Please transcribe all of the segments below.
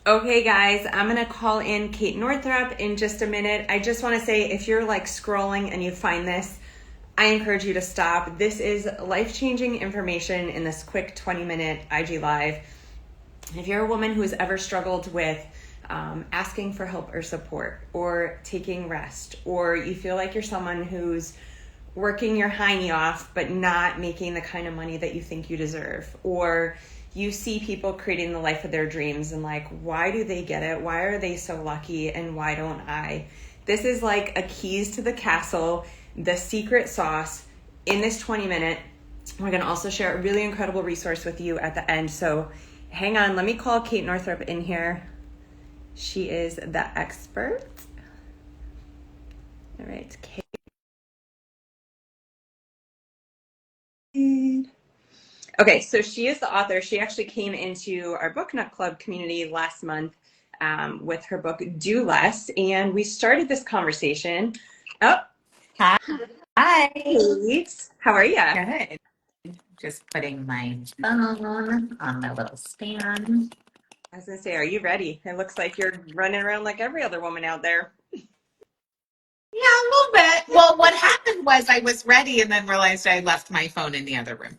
Okay, guys, I'm going to call in Kate Northrup in just a minute. I just want to say if you're like scrolling and you find this, I encourage you to stop. This is life-changing information in this quick 20-minute IG Live. If you're a woman who has ever struggled with asking for help or support or taking rest, or you feel like you're someone who's working your hiney off but not making the kind of money that you think you deserve, or you see people creating the life of their dreams and like, why do they get it? Why are they so lucky and why don't I? This is like a keys to the castle, the secret sauce in this 20-minute. We're going to also share a really incredible resource with you at the end. So hang on, let me call Kate Northrup in here. She is the expert. All right, Kate. Okay, so she is the author. She actually came into our Book Nut Club community last month with her book, Do Less, and we started this conversation. Oh, Hi. Hi. Kate, how are you? Good. Just putting my phone on my little stand. I was going to say, are you ready? It looks like you're running around like every other woman out there. Yeah, a little bit. Well, what happened was I was ready and then realized I left my phone in the other room.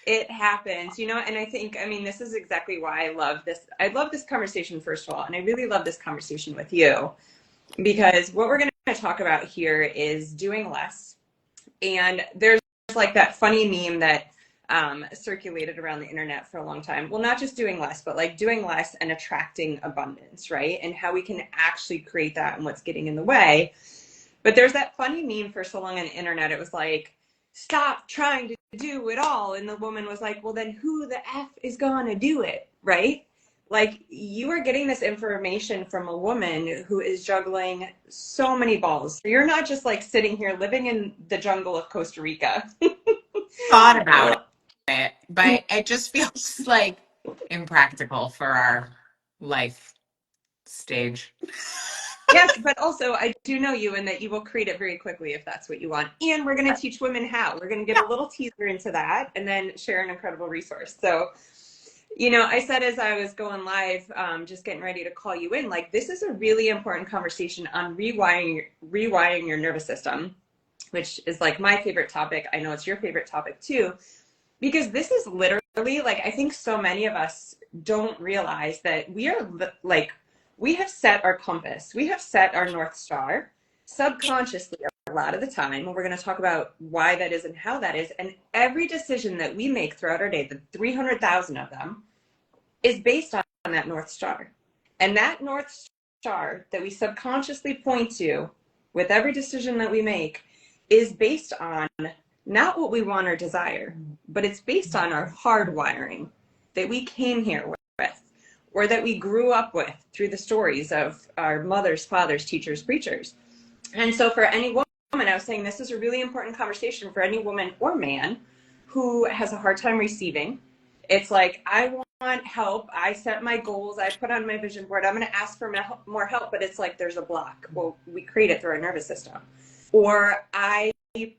It happens, and I think, this is exactly why I love this. I love this conversation, first of all, and I really love this conversation with you because what we're going to talk about here is doing less. And there's like that funny meme that circulated around the internet for a long time. Well, not just doing less, but like doing less and attracting abundance, right? And how we can actually create that and what's getting in the way. But there's that funny meme for so long on the internet. It was like, stop trying to do it all. And the woman was like, well, then who the F is going to do it, right? Like, you are getting this information from a woman who is juggling so many balls. You're not just like sitting here living in the jungle of Costa Rica. Thought about it, but it just feels like impractical for our life stage. Yes, but also I do know you and that you will create it very quickly if that's what you want. And we're going to teach women how. We're going to give a little teaser into that and then share an incredible resource. So, I said as I was going live, just getting ready to call you in, like this is a really important conversation on rewiring your nervous system, which is like my favorite topic. I know it's your favorite topic too, because this is literally like, I think so many of us don't realize that we are like, we have set our compass, we have set our North Star subconsciously a lot of the time. And we're going to talk about why that is and how that is. And every decision that we make throughout our day, the 300,000 of them, is based on that North Star. And that North Star that we subconsciously point to with every decision that we make is based on not what we want or desire, but it's based on our hardwiring that we came here with, or that we grew up with through the stories of our mothers, fathers, teachers, preachers. And so for any woman, I was saying this is a really important conversation for any woman or man who has a hard time receiving. It's like, I want help. I set my goals. I put on my vision board. I'm going to ask for more help, but it's like there's a block. Well, we create it through our nervous system. Or I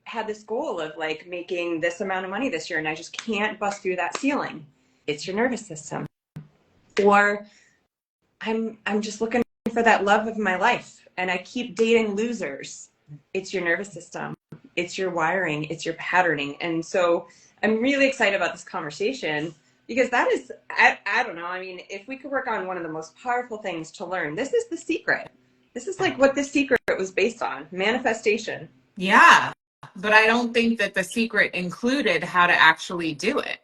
had this goal of like making this amount of money this year and I just can't bust through that ceiling. It's your nervous system. Or I'm just looking for that love of my life and I keep dating losers. It's your nervous system. It's your wiring. It's your patterning. And so I'm really excited about this conversation because that is, I don't know. I mean, if we could work on one of the most powerful things to learn, this is the secret. This is like what the secret was based on, manifestation. Yeah, but I don't think that the secret included how to actually do it.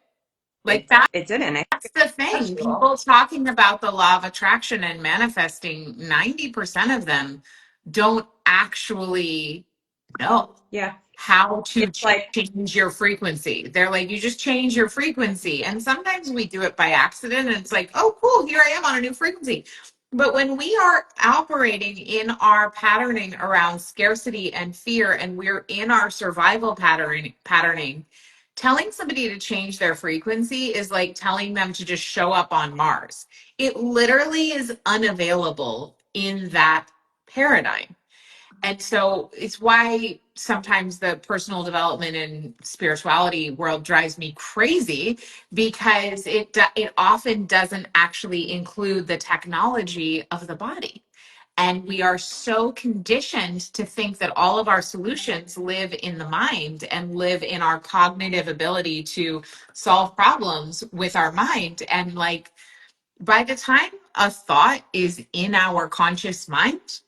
Like It didn't. that's the thing. People talking about the law of attraction and manifesting, 90% of them don't actually know Yeah. how to It's like, change your frequency. They're like, you just change your frequency. And sometimes we do it by accident and it's like, oh, cool, here I am on a new frequency. But when we are operating in our patterning around scarcity and fear, and we're in our survival patterning, telling somebody to change their frequency is like telling them to just show up on Mars. It literally is unavailable in that paradigm. And so it's why sometimes the personal development and spirituality world drives me crazy, because it often doesn't actually include the technology of the body. And we are so conditioned to think that all of our solutions live in the mind and live in our cognitive ability to solve problems with our mind. And like, by the time a thought is in our conscious mind,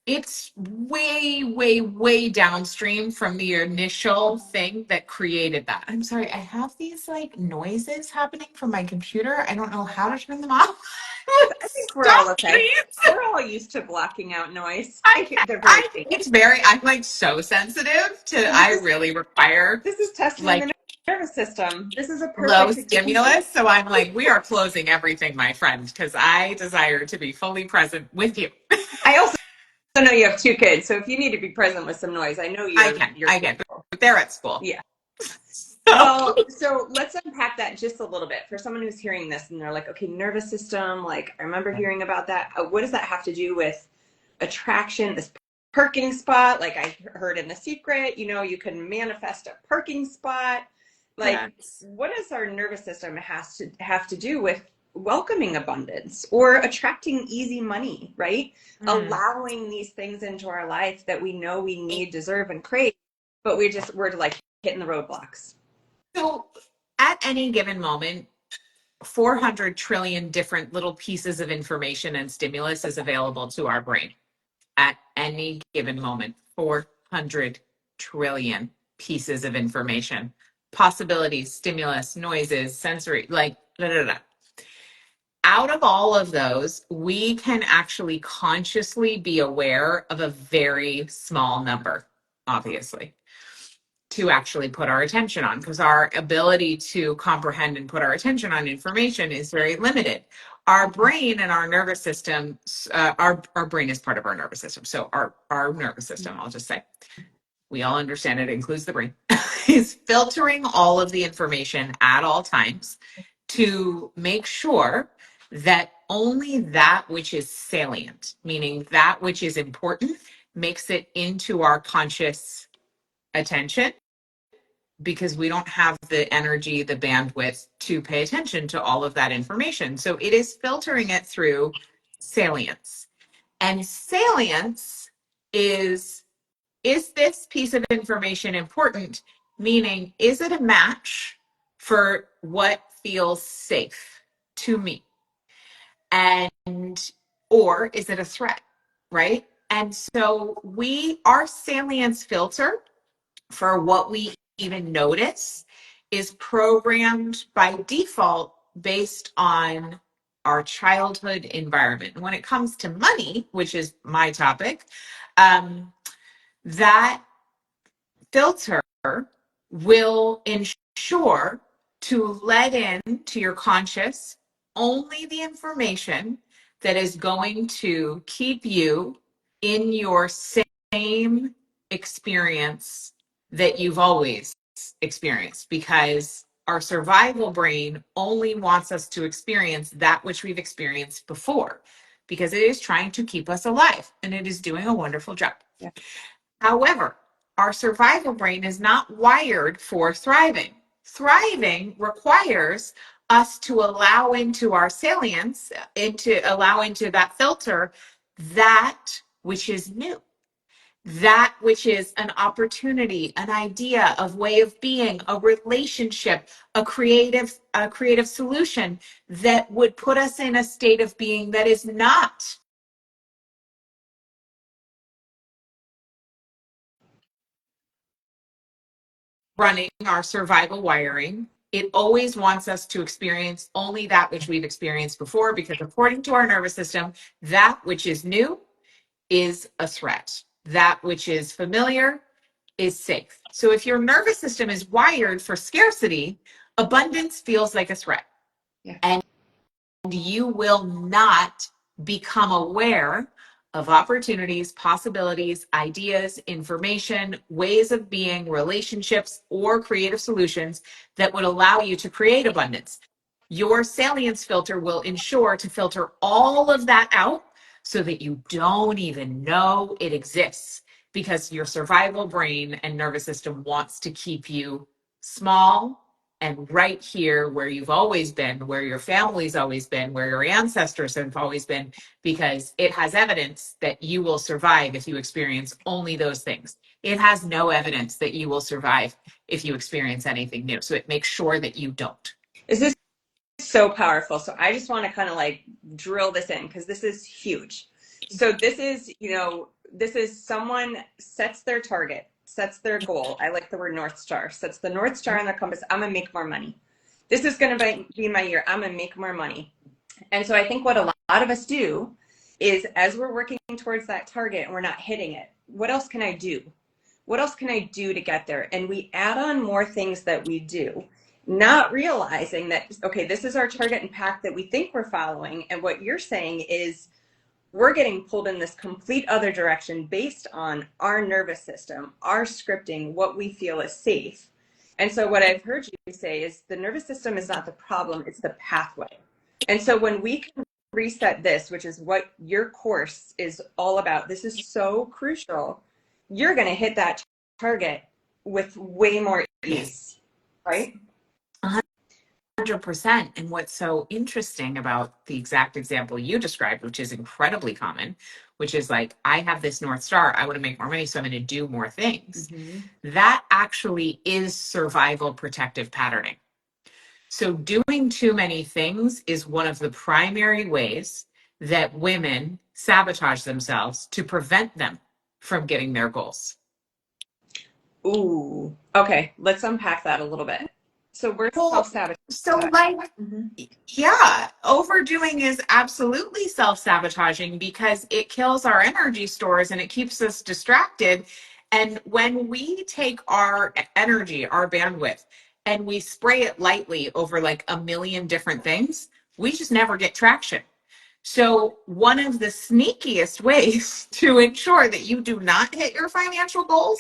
it's way, way, way downstream from the initial thing that created that. I'm sorry, I have these like noises happening from my computer. I don't know how to turn them off. I think we're all Stop, okay. please. We're all used to blocking out noise. They're very I faint. think it's very, I'm like so sensitive to, Well, I really require this is testing like the nervous system. This is a low perfect example. stimulus. So I'm like, we are closing everything, my friend, because I desire to be fully present with you. I also know you have two kids, so if you need to be present with some noise, I know you're I can, capable. but they're at school. Yeah. So, Well, so let's unpack that just a little bit for someone who's hearing this and they're like, okay, nervous system, like I remember hearing about that. What does that have to do with attraction, this parking spot? Like I heard in The Secret, you can manifest a parking spot. Like, yes. what does our nervous system have to do with welcoming abundance or attracting easy money, right? Mm. Allowing these things into our life that we know we need, deserve, and crave, but we're like hitting the roadblocks. So at any given moment, 400 trillion different little pieces of information and stimulus is available to our brain at any given moment. 400 trillion pieces of information, possibilities, stimulus, noises, sensory, like da, da, da. Out of all of those, we can actually consciously be aware of a very small number, obviously, to actually put our attention on, because our ability to comprehend and put our attention on information is very limited. Our brain and our nervous system, our brain is part of our nervous system. So our nervous system, I'll just say, we all understand it includes the brain, is filtering all of the information at all times to make sure that only that which is salient, meaning that which is important, makes it into our conscious attention, because we don't have the energy, the bandwidth to pay attention to all of that information. So it is filtering it through salience. And salience is this piece of information important? Meaning, is it a match for what feels safe to me? And, or is it a threat? Right. And so our salience filter for what we even notice is programmed by default based on our childhood environment. And when it comes to money, which is my topic, that filter will ensure to let in to your conscious only the information that is going to keep you in your same experience that you've always experienced, because our survival brain only wants us to experience that which we've experienced before, because it is trying to keep us alive, and it is doing a wonderful job. Yeah. However, our survival brain is not wired for thriving. Thriving requires us to allow into our salience, allow into that filter, that which is new, that which is an opportunity, an idea, a way of being, a relationship, a creative solution that would put us in a state of being that is not running our survival wiring. It always wants us to experience only that which we've experienced before, because according to our nervous system, that which is new is a threat. That which is familiar is safe. So if your nervous system is wired for scarcity, abundance feels like a threat. Yeah. And you will not become aware of opportunities, possibilities, ideas, information, ways of being, relationships, or creative solutions that would allow you to create abundance. Your salience filter will ensure to filter all of that out so that you don't even know it exists, because your survival brain and nervous system wants to keep you small and right here where you've always been, where your family's always been, where your ancestors have always been, because it has evidence that you will survive if you experience only those things. It has no evidence that you will survive if you experience anything new. So it makes sure that you don't. Is this so powerful? So I just want to kind of like drill this in because this is huge. So this is, this is someone sets their target, sets their goal. I like the word North Star, sets the North Star on their compass. I'm going to make more money. This is going to be my year. I'm going to make more money. And so I think what a lot of us do is as we're working towards that target and we're not hitting it, what else can I do? What else can I do to get there? And we add on more things that we do, not realizing that, okay, this is our target and path that we think we're following. And what you're saying is we're getting pulled in this complete other direction based on our nervous system, our scripting, what we feel is safe. And so what I've heard you say is the nervous system is not the problem, it's the pathway. And so when we can reset this, which is what your course is all about, this is so crucial. You're going to hit that target with way more ease, right? 100%. And what's so interesting about the exact example you described, which is incredibly common, which is like, I have this North Star, I want to make more money, so I'm going to do more things. That actually is survival protective patterning. So doing too many things is one of the primary ways that women sabotage themselves to prevent them from getting their goals. Ooh, okay. Let's unpack that a little bit. So we're self-sabotaging. So yeah, overdoing is absolutely self-sabotaging because it kills our energy stores and it keeps us distracted. And when we take our energy, our bandwidth, and we spray it lightly over like a million different things, we just never get traction. So one of the sneakiest ways to ensure that you do not hit your financial goals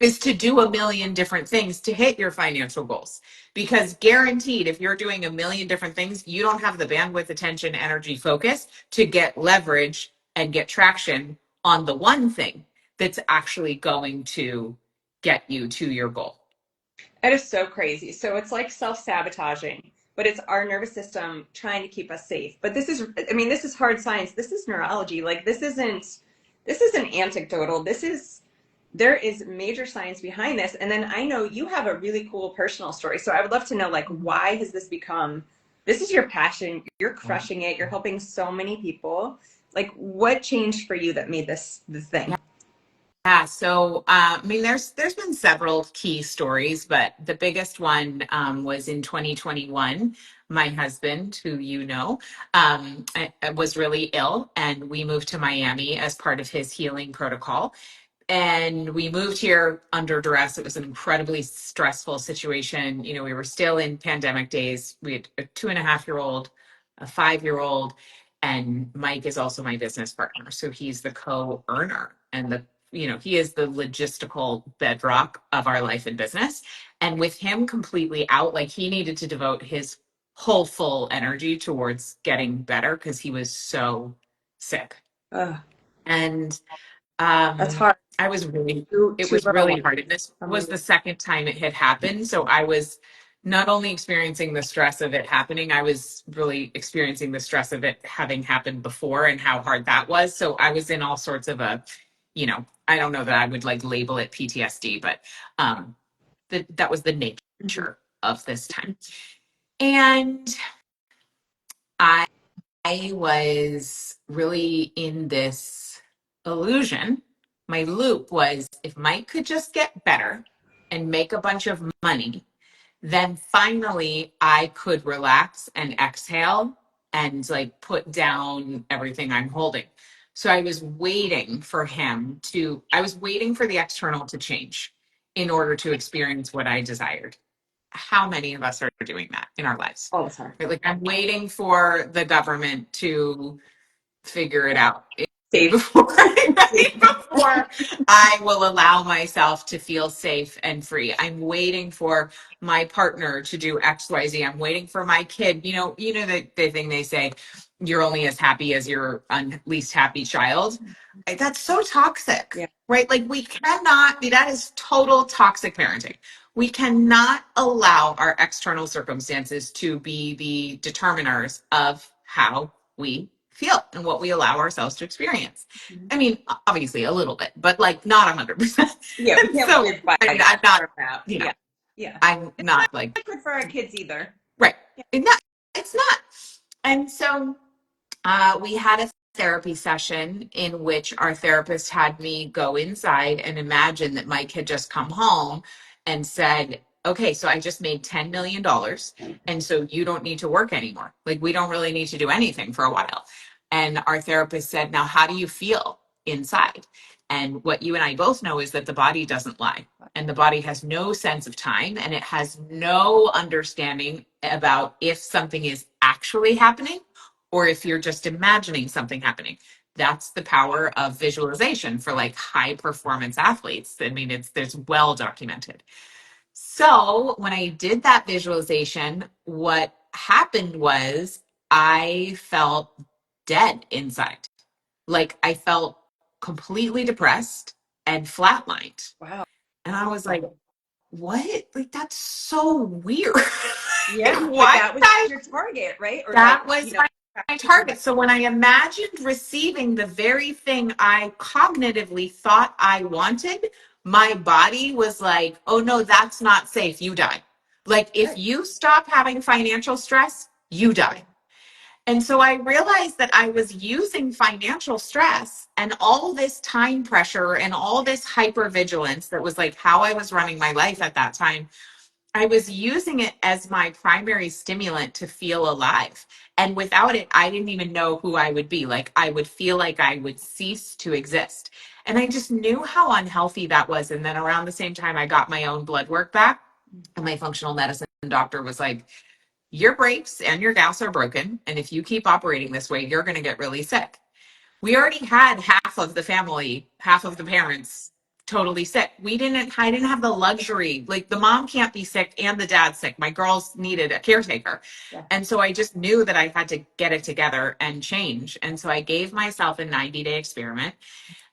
is to do a million different things to hit your financial goals. Because guaranteed, if you're doing a million different things, you don't have the bandwidth, attention, energy, focus to get leverage and get traction on the one thing that's actually going to get you to your goal. That is so crazy. So it's like self-sabotaging, but it's our nervous system trying to keep us safe. But this is, I mean, this is hard science. This is neurology. Like this isn't anecdotal. There is major science behind this. And then I know you have a really cool personal story. So I would love to know, like, why has this become, this is your passion. You're crushing it. You're helping so many people. Like, what changed for you that made this the thing? Yeah, so I mean, there's been several key stories, but the biggest one was in 2021. My husband, who was really ill, and we moved to Miami as part of his healing protocol. And we moved here under duress. It was an incredibly stressful situation. We were still in pandemic days. We had a 2.5-year-old, a 5-year-old, and Mike is also my business partner. So he's the co-earner and he is the logistical bedrock of our life and business. And with him completely out, like he needed to devote his whole full energy towards getting better because he was so sick. Ugh, And that's hard. it was really hard. And this was the second time it had happened. So I was not only experiencing the stress of it happening, I was really experiencing the stress of it having happened before and how hard that was. So I was in all sorts of I don't know that I would like label it PTSD, but that was the nature of this time. And I was really in this illusion. My loop was if Mike could just get better and make a bunch of money, then finally I could relax and exhale and like put down everything I'm holding. So I was waiting for the external to change in order to experience what I desired. How many of us are doing that in our lives? All the time. Like I'm waiting for the government to figure it out Safe. before I will allow myself to feel safe and free. I'm waiting for my partner to do XYZ. I'm waiting for my kid. The thing they say, you're only as happy as your least happy child. That's so toxic, Yeah. right? Like we cannot, that is total toxic parenting. We cannot allow our external circumstances to be the determiners of how we feel and what we allow ourselves to experience. I mean, obviously a little bit, but like not 100%. Yeah, we can't So live by I mean, I'm not, that. you know, Yeah. Yeah. I'm not like, Not good for our kids either. right. Yeah. It's not. And so we had a therapy session in which our therapist had me go inside and imagine that Mike had just come home and said, okay, so I just made $10 million. And so you don't need to work anymore. Like, we don't really need to do anything for a while. And our therapist said, now, how do you feel inside? And what you and I both know is that the body doesn't lie. And the body has no sense of time and it has no understanding about if something is actually happening or if you're just imagining something happening. That's the power of visualization for like high performance athletes. I mean, there's well documented. So when I did that visualization, what happened was I felt dead inside. Like I felt completely depressed and flatlined. Wow. And I was like, what? Like, that's so weird. Like, Yeah, but why that did was I your target, right? Or like, that was you know, my target. So when I imagined receiving the very thing I cognitively thought I wanted, my body was like, oh no, that's not safe. You die. Like if right. you stop having financial stress, you die. And so I realized that I was using financial stress and all this time pressure and all this hypervigilance that was like how I was running my life at that time. I was using it as my primary stimulant to feel alive. And without it, I didn't even know who I would be. Like, I would feel like I would cease to exist. And I just knew how unhealthy that was. And then around the same time, I got my own blood work back. And my functional medicine doctor was like, your brakes and your gas are broken. And if you keep operating this way, you're going to get really sick. We already had half of the family, half of the parents totally sick. I didn't have the luxury. Like the mom can't be sick and the dad's sick. My girls needed a caretaker. Yeah. And so I just knew that I had to get it together and change. And so I gave myself a 90-day experiment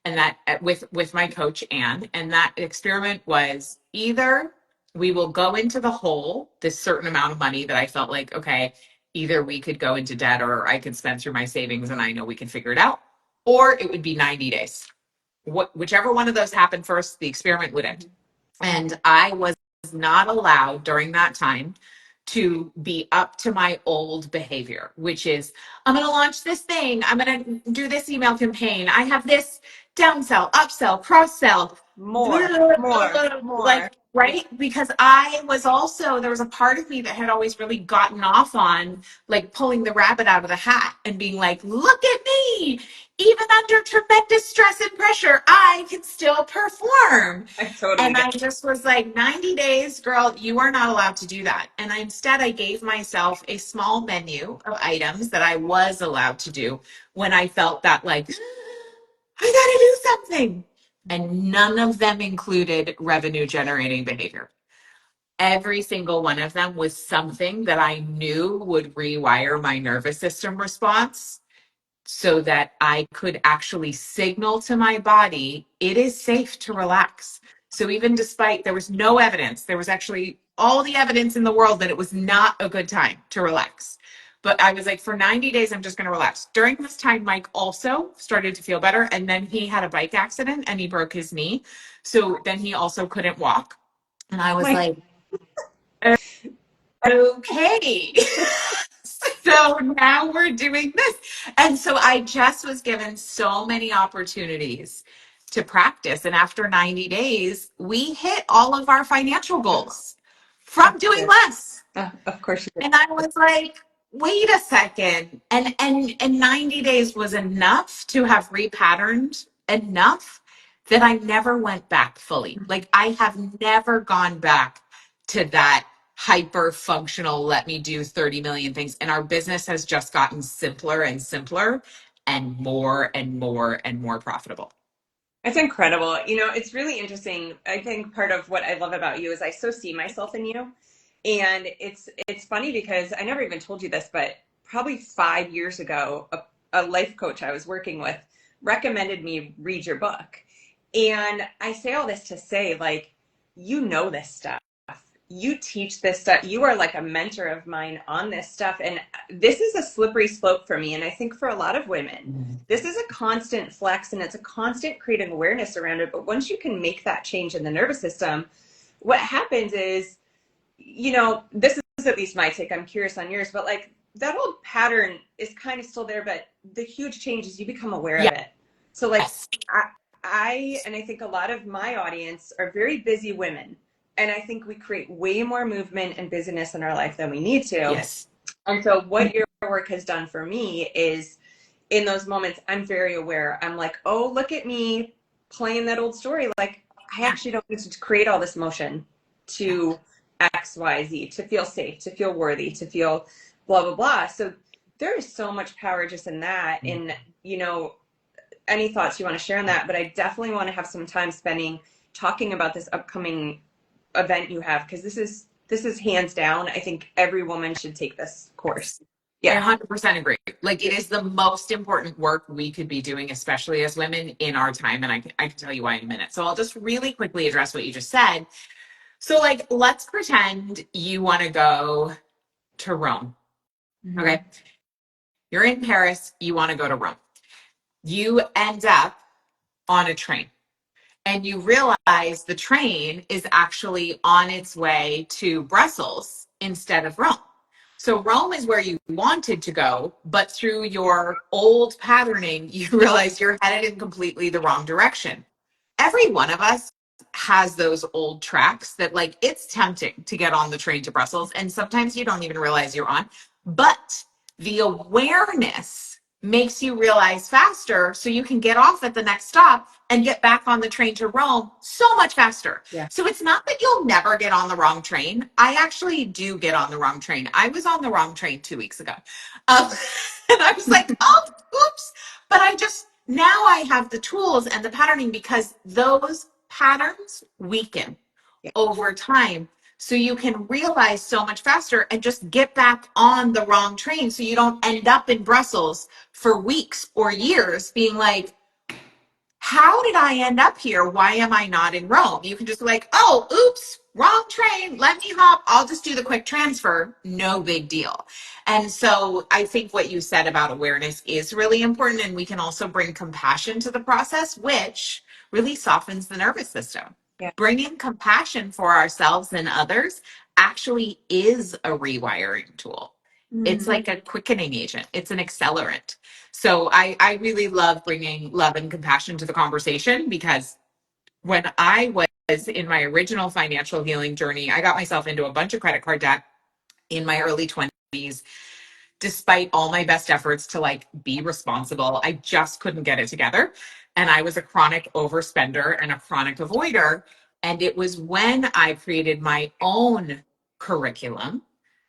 and that with my coach Anne. And that experiment was either we will go into the hole, this certain amount of money that I felt like, okay, either we could go into debt or I could spend through my savings and I know we can figure it out, or it would be 90 days. Whichever one of those happened first, the experiment would end. And I was not allowed during that time to be up to my old behavior, which is I'm going to launch this thing. I'm going to do this email campaign. I have this downsell, upsell, cross sell, More, more, more. like, right? Because I was also, there was a part of me that had always really gotten off on like pulling the rabbit out of the hat and being like, look at me. Even under tremendous stress and pressure, I can still perform. I totally And get I just was like, 90 days, girl, you are not allowed to do that. And instead, I gave myself a small menu of items that I was allowed to do when I felt that, like, I got to do something. And none of them included revenue generating behavior. Every single one of them was something that I knew would rewire my nervous system response so that I could actually signal to my body, it is safe to relax. So even despite there was no evidence, there was actually all the evidence in the world that it was not a good time to relax. But I was like, for 90 days, I'm just going to relax. During this time, Mike also started to feel better. And then he had a bike accident and he broke his knee. So then he also couldn't walk. And I was my like, okay. So now we're doing this. And so I just was given so many opportunities to practice. And after 90 days, we hit all of our financial goals from doing less. of course you And I was like, wait a second. And 90 days was enough to have repatterned enough that I never went back fully. Like I have never gone back to that hyper functional, let me do 30 million things. And our business has just gotten simpler and simpler and more and more and more profitable. It's incredible. You know, it's really interesting. I think part of what I love about you is I so see myself in you. And it's funny because I never even told you this, but probably 5 years ago, a life coach I was working with recommended me read your book. And I say all this to say, like, you know this stuff. You teach this stuff. You are like a mentor of mine on this stuff. And this is a slippery slope for me. And I think for a lot of women, this is a constant flex and it's a constant creating awareness around it. But once you can make that change in the nervous system, what happens is, this is at least my take. I'm curious on yours, but like that old pattern is kind of still there, but the huge change is you become aware of it. So like Yes. and I think a lot of my audience are very busy women. And I think we create way more movement and busyness in our life than we need to. Yes. And so what your work has done for me is in those moments, I'm very aware. I'm like, oh, look at me playing that old story. Like, I actually don't need to create all this motion to X, Y, Z, to feel safe, to feel worthy, to feel blah, blah, blah. So there is so much power just in that. And, any thoughts you want to share on that? But I definitely want to have some time spending talking about this upcoming event you have, because this is hands down, I think every woman should take this course. I Yeah. 100% agree. Like it is the most important work we could be doing, especially as women in our time. And I can tell you why in a minute. So I'll just really quickly address what you just said. So like, let's pretend you want to go to Rome. Mm-hmm. Okay. You're in Paris. You want to go to Rome. You end up on a train and you realize the train is actually on its way to Brussels instead of Rome. So Rome is where you wanted to go, but through your old patterning, you realize you're headed in completely the wrong direction. Every one of us has those old tracks that like it's tempting to get on the train to Brussels and sometimes you don't even realize you're on, but the awareness makes you realize faster so you can get off at the next stop and get back on the train to Rome so much faster. Yeah. So it's not that you'll never get on the wrong train. I actually do get on the wrong train. I was on the wrong train 2 weeks ago. And I was like, oh, oops. But now I have the tools and the patterning because those patterns weaken Yeah. over time. So you can realize so much faster and just get back on the wrong train so you don't end up in Brussels for weeks or years being like, how did I end up here? Why am I not in Rome? You can just be like, oh, oops, wrong train. Let me hop. I'll just do the quick transfer. No big deal. And so I think what you said about awareness is really important. And we can also bring compassion to the process, which really softens the nervous system. Yeah. Bringing compassion for ourselves and others actually is a rewiring tool. It's like a quickening agent. It's an accelerant. So I really love bringing love and compassion to the conversation because when I was in my original financial healing journey, I got myself into a bunch of credit card debt in my early 20s. Despite all my best efforts to like be responsible, I just couldn't get it together. And I was a chronic overspender and a chronic avoider. And it was when I created my own curriculum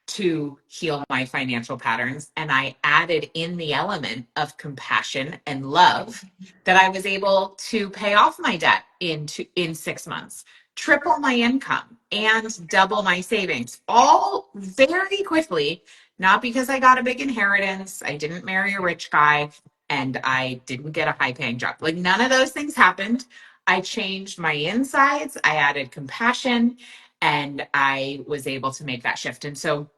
to heal my financial patterns and I added in the element of compassion and love that I was able to pay off my debt in 6 months, triple my income and double my savings all very quickly, not because I got a big inheritance, I didn't marry a rich guy, and I didn't get a high paying job. Like none of those things happened. I changed my insides, I added compassion, and I was able to make that shift. And so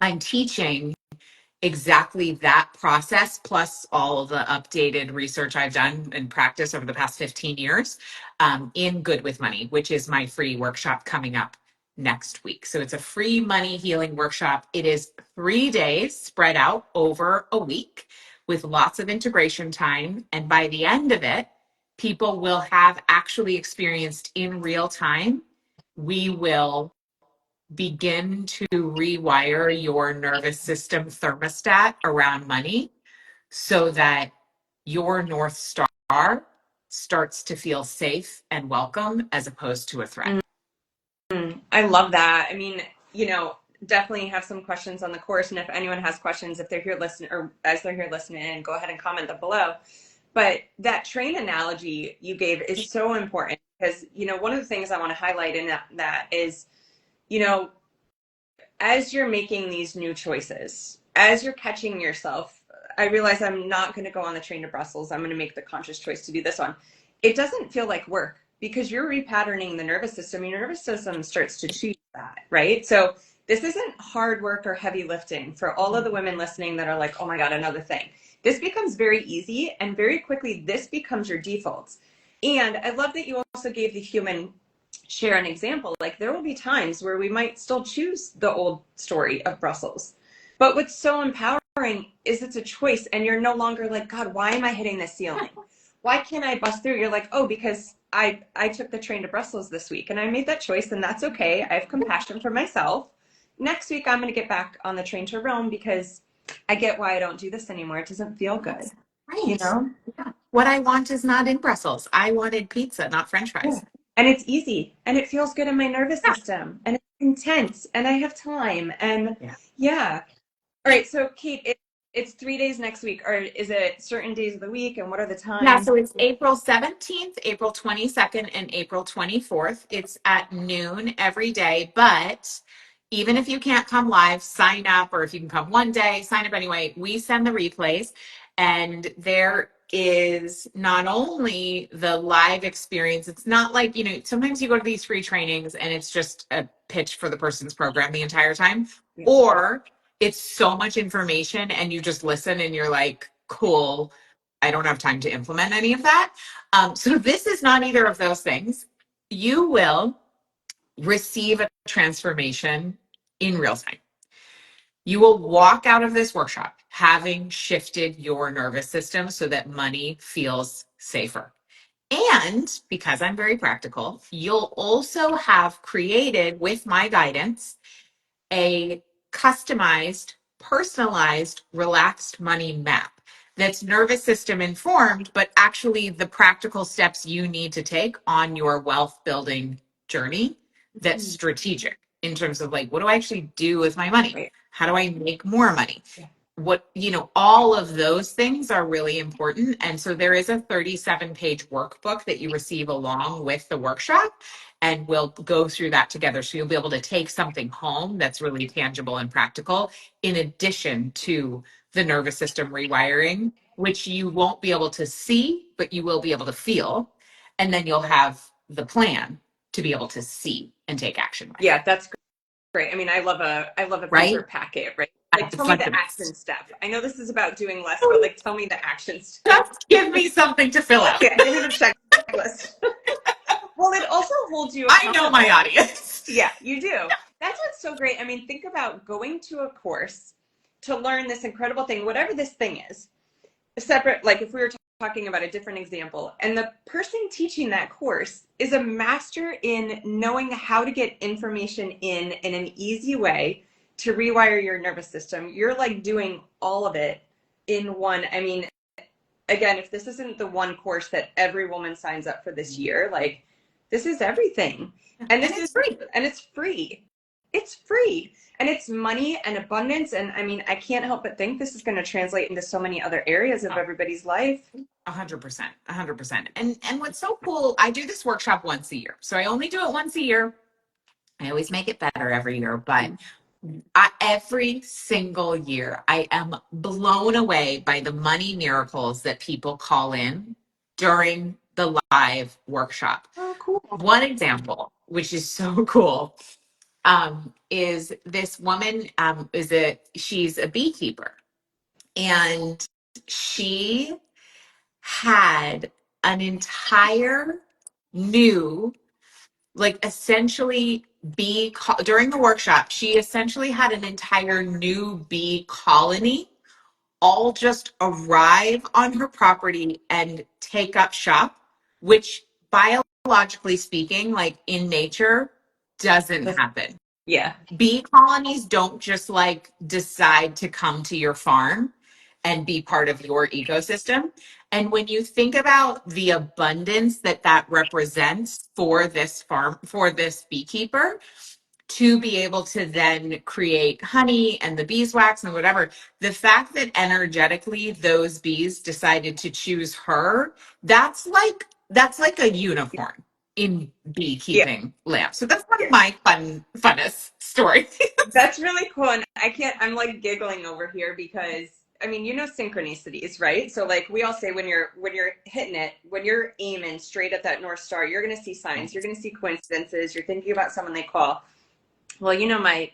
I'm teaching exactly that process plus all of the updated research I've done and practice over the past 15 years in Good with Money, which is my free workshop coming up next week. So it's a free money healing workshop. It is 3 days spread out over a week with lots of integration time. And by the end of it, people will have actually experienced in real time. We will begin to rewire your nervous system thermostat around money so that your North Star starts to feel safe and welcome as opposed to a threat. I love that. I mean, definitely have some questions on the course. And if anyone has questions, if they're here listening or as they're here listening, go ahead and comment them below. But that train analogy you gave is so important because, one of the things I want to highlight in that is, as you're making these new choices, as you're catching yourself, I realize I'm not going to go on the train to Brussels. I'm going to make the conscious choice to do this one. It doesn't feel like work because you're repatterning the nervous system. Your nervous system starts to choose that, right? So this isn't hard work or heavy lifting for all of the women listening that are like, oh my God, another thing. This becomes very easy, and very quickly, this becomes your default. And I love that you also gave the human share an example. Like, there will be times where we might still choose the old story of Brussels. But what's so empowering is it's a choice, and you're no longer like, God, why am I hitting the ceiling? Why can't I bust through? You're like, oh, because I took the train to Brussels this week and I made that choice, and that's okay. I have compassion for myself. Next week, I'm going to get back on the train to Rome because I get why I don't do this anymore. It doesn't feel good. Right. You know? Yeah. What I want is not in Brussels. I wanted pizza, not French fries. Yeah. And it's easy and it feels good in my nervous Yeah. system and it's intense and I have time. And Yeah. yeah. All right. So, Kate, it's 3 days next week, or is it certain days of the week, and what are the Yeah, times? so it's April 17th, April 22nd, and April 24th. It's at noon every day, but even if you can't come live, sign up, or if you can come one day, sign up anyway. We send the replays, and there is not only the live experience, it's not like, sometimes you go to these free trainings and it's just a pitch for the person's program the entire time, Yeah. or it's so much information and you just listen and you're like, cool, I don't have time to implement any of that. So this is not either of those things. You will receive a transformation in real time. You will walk out of this workshop having shifted your nervous system so that money feels safer. And because I'm very practical, you'll also have created, with my guidance, a customized, personalized, relaxed money map that's nervous system informed, but actually the practical steps you need to take on your wealth building journey that's strategic in terms of like, what do I actually do with my money? Right. How do I make more money? Yeah. All of those things are really important. And so there is a 37-page workbook that you receive along with the workshop, and we'll go through that together. So you'll be able to take something home that's really tangible and practical, in addition to the nervous system rewiring, which you won't be able to see, but you will be able to feel. And then you'll have the plan to be able to see and take action with. Yeah, that's great. I mean, I love a Right? bigger packet, right? Like, That's tell me the fundamental. action step. I know this is about doing less, but like, tell me the action step. Just give me something to fill out. Yeah, give me the checklist. Well, it also holds you I know my accountable. audience. Yeah, you do. That's what's so great. I mean, think about going to a course to learn this incredible thing, whatever this thing is. Separate, like if we were talking about a different example, and the person teaching that course is a master in knowing how to get information in an easy way to rewire your nervous system. You're like doing all of it in one. I mean, again, if this isn't the one course that every woman signs up for this year, like, this is everything. And this is free. And it's free. It's free. And it's money and abundance. And I mean, I can't help but think this is going to translate into so many other areas of everybody's life. 100%. 100%. And what's so cool, I do this workshop once a year. So I only do it once a year. I always make it better every year, but every single year I am blown away by the money miracles that people call in during the live workshop. Oh, cool. One example, which is so cool, is this woman, she's a beekeeper, and she had an entire new, like, essentially during the workshop, she essentially had an entire new bee colony all just arrive on her property and take up shop, which biologically speaking, like in nature, doesn't happen. Yeah. Bee colonies don't just like decide to come to your farm and be part of your ecosystem. And when you think about the abundance that that represents for this farm, for this beekeeper, to be able to then create honey and the beeswax and whatever, the fact that energetically those bees decided to choose her, that's like a unicorn. in beekeeping lab. So that's one of my funnest stories. That's really cool. And I'm like giggling over here because I mean, you know, synchronicities, right? So like we all say when you're hitting it, when you're aiming straight at that North Star, you're going to see signs, you're going to see coincidences, you're thinking about someone they call. Well, you know, my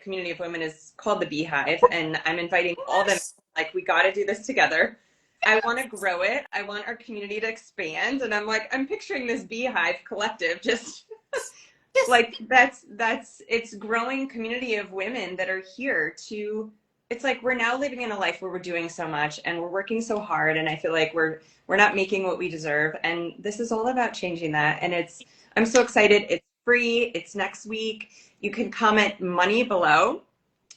community of women is called the Beehive, and I'm inviting all them, like, we got to do this together. I want to grow it. I want our community to expand. And I'm like, I'm picturing this Beehive collective just Yes. like that's it's growing community of women that are here to it's like we're now living in a life where we're doing so much and we're working so hard, and I feel like we're not making what we deserve, and this is all about changing that. And I'm so excited. It's free. It's next week. You can comment money below.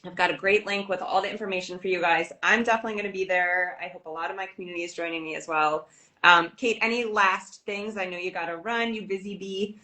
I've got a great link with all the information for you guys. I'm definitely going to be there. I hope a lot of my community is joining me as well. Kate, any last things? I know you got to run, you busy bee,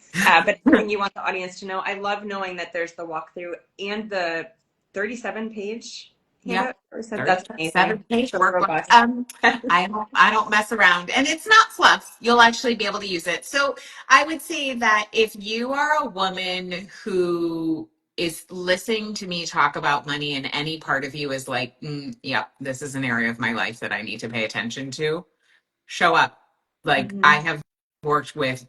but anything you want the audience to know? I love knowing that there's the walkthrough and the 37-page handout. Yeah. That's amazing. 7-page So workbook. robust. I don't mess around, and it's not fluff. You'll actually be able to use it. So I would say that if you are a woman who is listening to me talk about money, and any part of you is like, yeah, this is an area of my life that I need to pay attention to, show up. Like, I have worked with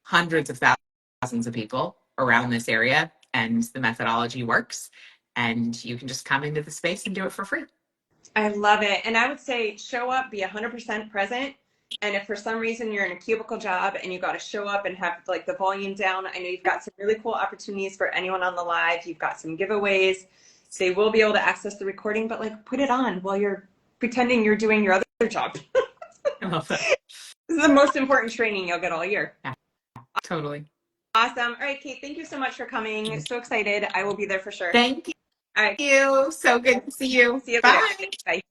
hundreds of thousands of people around this area, and the methodology works, and you can just come into the space and do it for free. I love it. And I would say show up, be 100% present. And if for some reason you're in a cubicle job and you got to show up and have like the volume down, I know you've got some really cool opportunities for anyone on the live. You've got some giveaways. They will be able to access the recording, but like put it on while you're pretending you're doing your other job. I love that. This is the most important training you'll get all year. Yeah, totally. Awesome. All right, Kate, thank you so much for coming. So excited. I will be there for sure. Thank All right. you. So good to see you. See you later. Bye. Bye.